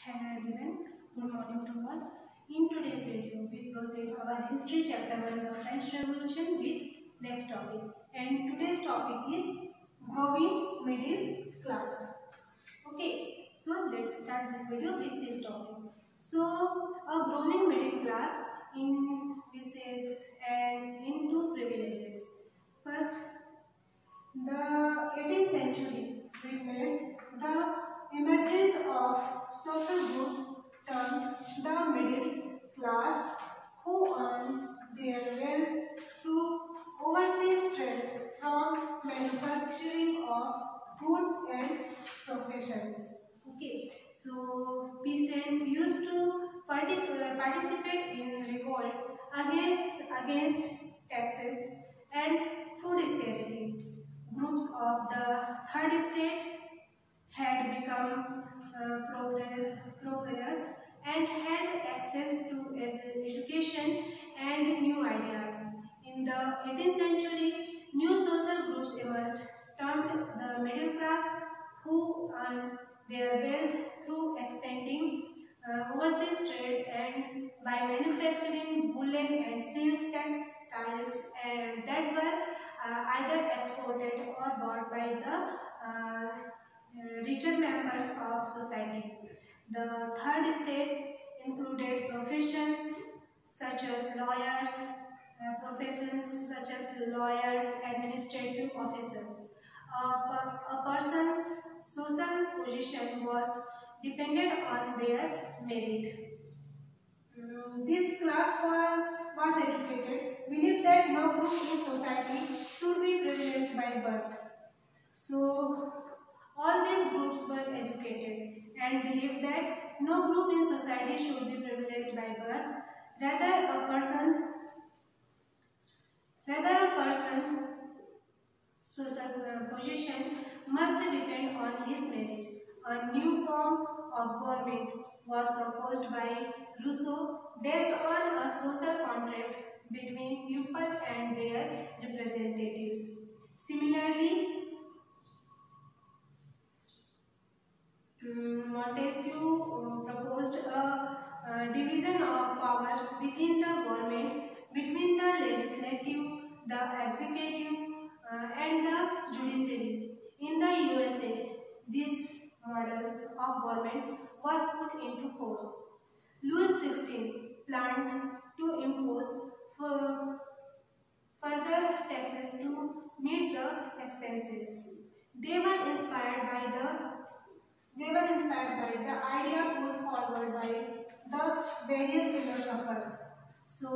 Hello everyone, good morning to all. In today's video, we proceed our history chapter 1, the French Revolution with next topic. And today's topic is growing middle class. Okay, so let's start this video with this topic. So, a growing middle class in disease and into privileges. First, the 18th century witnessed the emergence of social groups termed the middle class who earned their wealth through overseas trade from manufacturing of goods and professions. Okay, so peasants used to participate in revolt against taxes and food scarcity. Groups of the third estate had become progress and had access to education and new ideas. In the 18th century, new social groups emerged, termed the middle class, who earned their wealth through expanding overseas trade and by manufacturing woolen and silk textiles that were either exported or bought by the richer members of society. The third estate included professions such as lawyers, administrative officers. A person's social position was dependent on their merit. This class was educated, believed that no group in society should be privileged by birth. So, all these groups were educated and believed that no group in society should be privileged by birth. Rather, a person social position must depend on his merit. A new form of government was proposed by Rousseau based on a social contract between people and their representatives. Similarly, Montesquieu proposed a division of power within the government between the legislative, the executive, and the judiciary. In the USA, these models of government was put into force. Louis XVI planned to impose further taxes to meet the expenses. They were inspired by the idea put forward by the various philosophers. So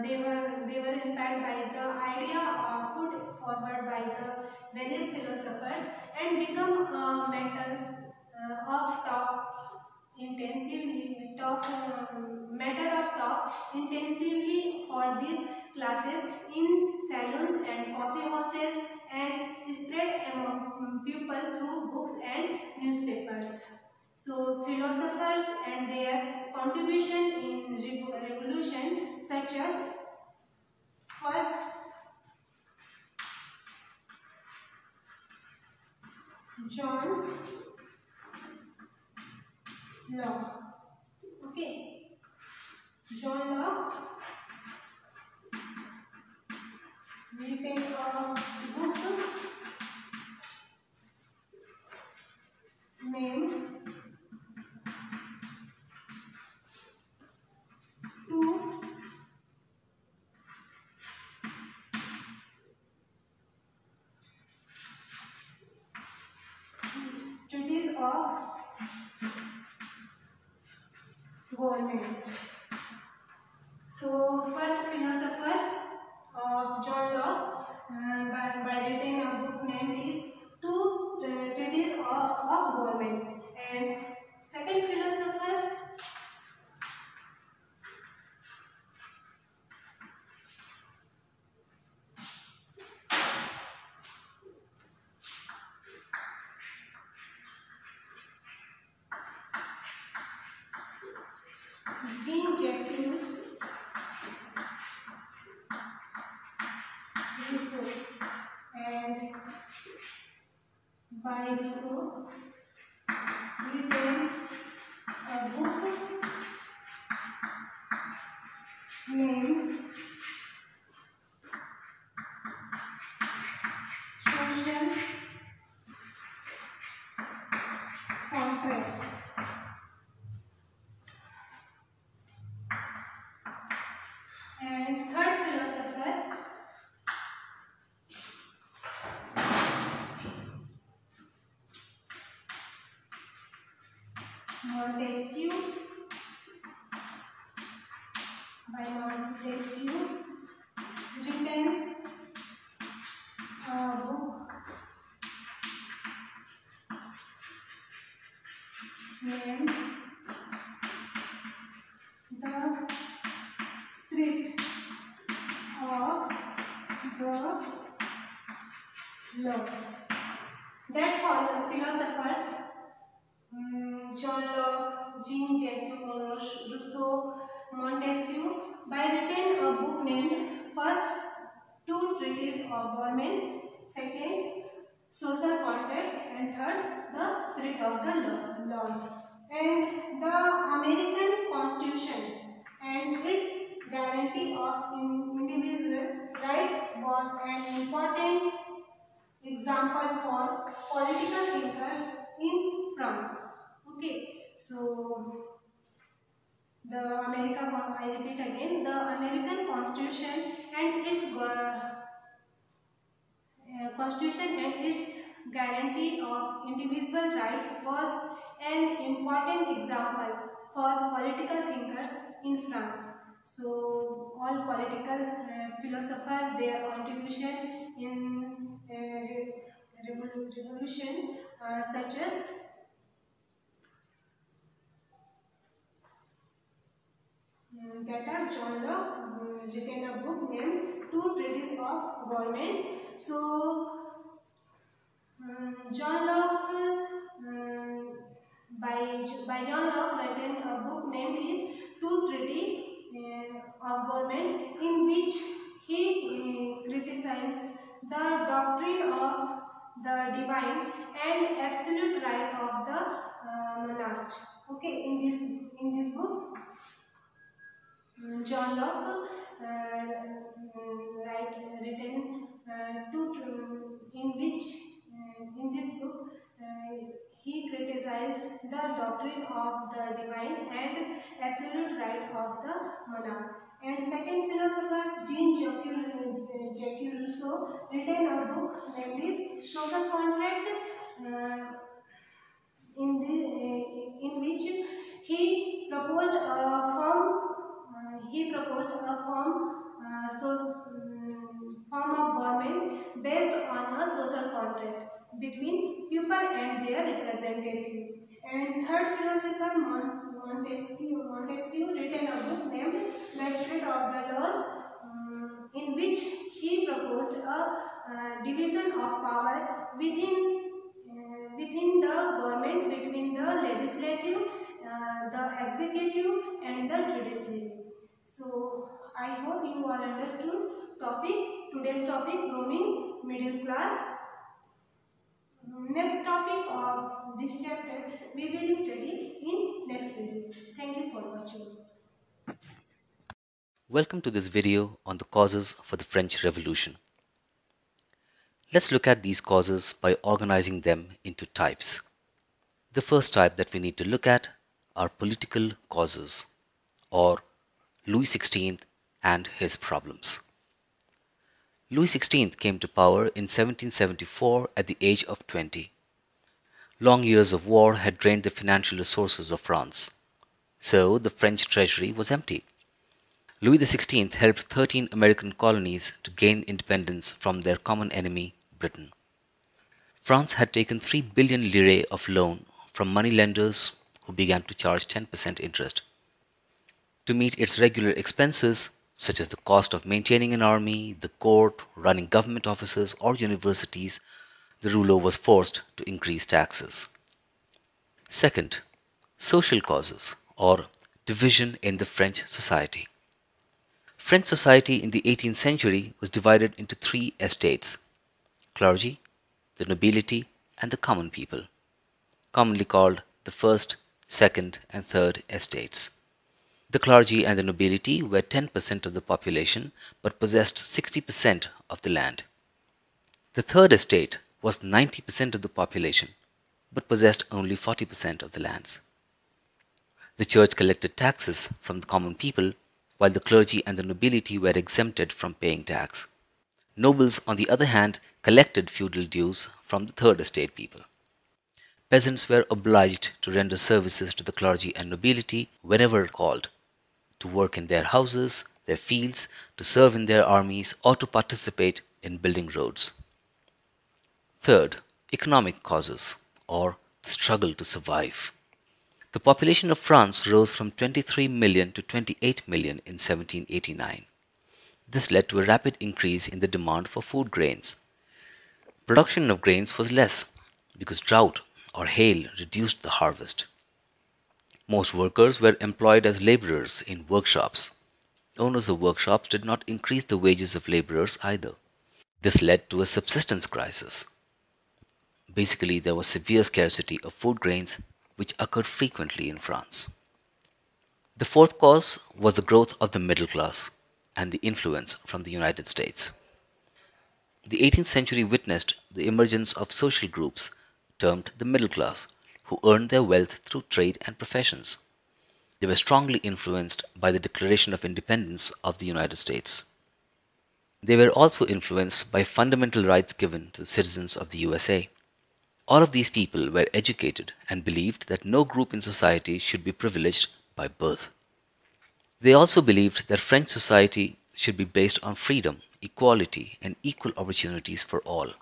they were inspired by the idea put forward by the various philosophers and become matters of talk intensively talk matter of talk intensively for these classes in salons and coffee houses and spread among people through books and newspapers. So philosophers and their contribution in revolution such as first John Locke. Okay, John Locke written a book named Two Treatise of Government. So first philosopher of John Locke by written a book named is Two Treatise of Government, and second philosopher Jean-Jacques Rousseau, and by Rousseau named social contract. And third philosopher, Montesquieu, by Montesquieu, written a book named The Spirit of the Laws. That philosophers John Locke, Jean-Jacques Rousseau, Montesquieu, by written a book named first two treatises of government, second social contract, and third the spirit of the laws. And the American Constitution and its guarantee of individual rights was an important example for political thinkers in France. Okay, so I repeat again, the American Constitution and its Constitution and its guarantee of individual rights was an important example for political thinkers in France. So, all political philosophers, their contribution in revolution, such as that are John Locke, written a book named Two Treatises of Government. So, John Locke, by John Locke, written a book named is Two Treaty of Government, in which he criticized the doctrine of the divine and absolute right of the monarch. Okay, in this book, John Locke written in which in this book he criticized the doctrine of the divine and absolute right of the monarch. And second philosopher Jean-Jacques Rousseau written a book named is Social Contract. Uh, in which he proposed a form of government based on a social contract between people and their representative. And third philosopher Montesquieu written a book named The Spirit of the Laws, in which he proposed a division of power within the government between the legislative, the executive, and the judiciary. So I hope you all understood today's topic, grooming middle class. Next topic of this chapter we will study in next video. Thank you for watching. Welcome to this video on the causes for the French Revolution. Let's look at these causes by organizing them into types. The first type that we need to look at are political causes, or Louis XVI and his problems. Louis XVI came to power in 1774 at the age of 20. Long years of war had drained the financial resources of France, so the French treasury was empty. Louis XVI helped 13 American colonies to gain independence from their common enemy, Britain. France had taken 3 billion lire of loan from moneylenders who began to charge 10% interest. To meet its regular expenses, such as the cost of maintaining an army, the court, running government offices or universities, the ruler was forced to increase taxes. Second, social causes or division in the French society. French society in the 18th century was divided into three estates: clergy, the nobility, and the common people, commonly called the first, second, and third estates. The clergy and the nobility were 10% of the population but possessed 60% of the land. The third estate was 90% of the population but possessed only 40% of the lands. The church collected taxes from the common people, while the clergy and the nobility were exempted from paying tax. Nobles, on the other hand, collected feudal dues from the third estate people. Peasants were obliged to render services to the clergy and nobility whenever called, to work in their houses, their fields, to serve in their armies, or to participate in building roads. Third, economic causes, or the struggle to survive. The population of France rose from 23 million to 28 million in 1789. This led to a rapid increase in the demand for food grains. Production of grains was less because drought or hail reduced the harvest. Most workers were employed as laborers in workshops. Owners of workshops did not increase the wages of laborers either. This led to a subsistence crisis. Basically, there was severe scarcity of food grains, which occurred frequently in France. The fourth cause was the growth of the middle class and the influence from the United States. The 18th century witnessed the emergence of social groups termed the middle class, who earned their wealth through trade and professions. They were strongly influenced by the Declaration of Independence of the United States. They were also influenced by fundamental rights given to the citizens of the USA. All of these people were educated and believed that no group in society should be privileged by birth. They also believed that French society should be based on freedom, equality, and equal opportunities for all.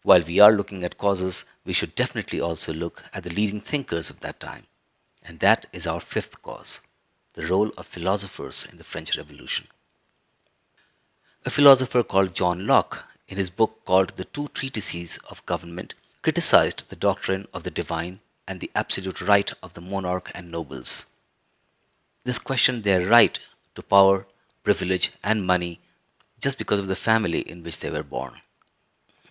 While we are looking at causes, we should definitely also look at the leading thinkers of that time. And that is our fifth cause, the role of philosophers in the French Revolution. A philosopher called John Locke, in his book called The Two Treatises of Government, criticized the doctrine of the divine and the absolute right of the monarch and nobles. This questioned their right to power, privilege, and money just because of the family in which they were born.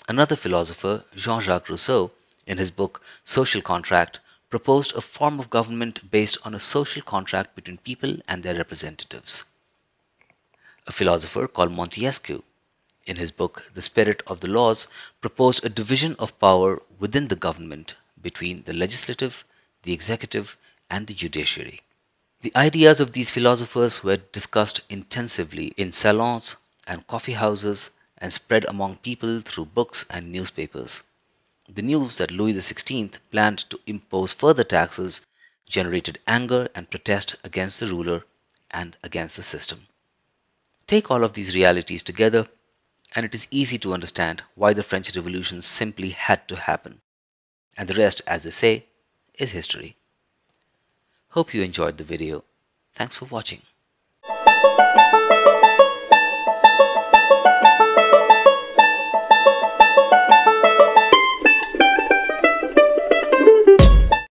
Another philosopher, Jean-Jacques Rousseau, in his book Social Contract, proposed a form of government based on a social contract between people and their representatives. A philosopher called Montesquieu, in his book The Spirit of the Laws, proposed a division of power within the government between the legislative, the executive, and the judiciary. The ideas of these philosophers were discussed intensively in salons and coffee houses and spread among people through books and newspapers. The news that Louis XVI planned to impose further taxes generated anger and protest against the ruler and against the system. Take all of these realities together, and it is easy to understand why the French Revolution simply had to happen. And the rest, as they say, is history. Hope you enjoyed the video. Thanks for watching.